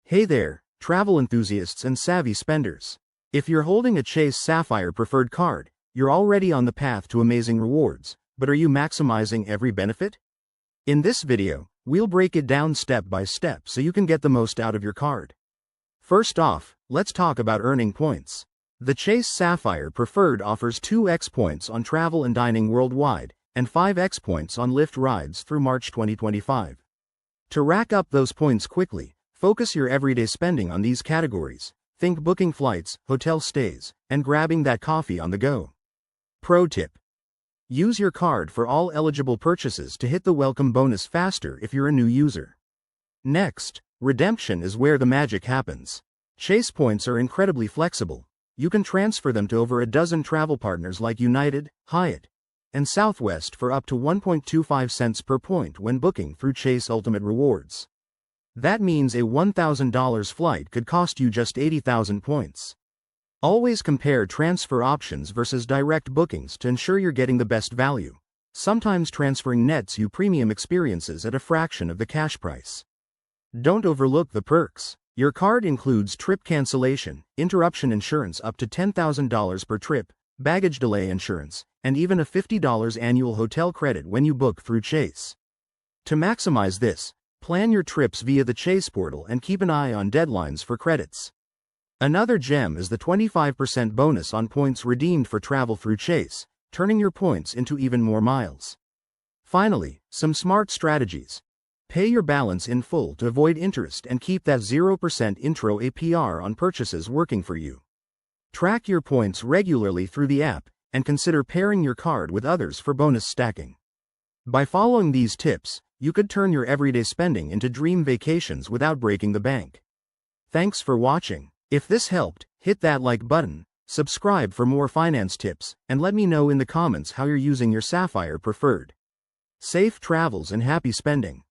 Hey there, travel enthusiasts and savvy spenders. If you're holding a Chase Sapphire Preferred card, you're already on the path to amazing rewards, but are you maximizing every benefit? In this video, we'll break it down step by step so you can get the most out of your card. First off, let's talk about earning points. The Chase Sapphire Preferred offers 2x points on travel and dining worldwide, and 5x points on Lyft rides through March 2025. To rack up those points quickly, focus your everyday spending on these categories. Think booking flights, hotel stays, and grabbing that coffee on the go. Pro tip: use your card for all eligible purchases to hit the welcome bonus faster if you're a new user. Next, redemption is where the magic happens. Chase points are incredibly flexible. You can transfer them to over a dozen travel partners like United, Hyatt, and Southwest for up to 1.25 cents per point when booking through Chase Ultimate Rewards. That means a $1,000 flight could cost you just 80,000 points. Always compare transfer options versus direct bookings to ensure you're getting the best value. Sometimes transferring nets you premium experiences at a fraction of the cash price. Don't overlook the perks. Your card includes trip cancellation, interruption insurance up to $10,000 per trip, baggage delay insurance, and even a $50 annual hotel credit when you book through Chase. To maximize this, plan your trips via the Chase portal and keep an eye on deadlines for credits. Another gem is the 25% bonus on points redeemed for travel through Chase, turning your points into even more miles. Finally, some smart strategies. Pay your balance in full to avoid interest and keep that 0% intro APR on purchases working for you. Track your points regularly through the app, and consider pairing your card with others for bonus stacking. By following these tips, you could turn your everyday spending into dream vacations without breaking the bank. Thanks for watching. If this helped, hit that like button, subscribe for more finance tips, and let me know in the comments how you're using your Sapphire Preferred. Safe travels and happy spending.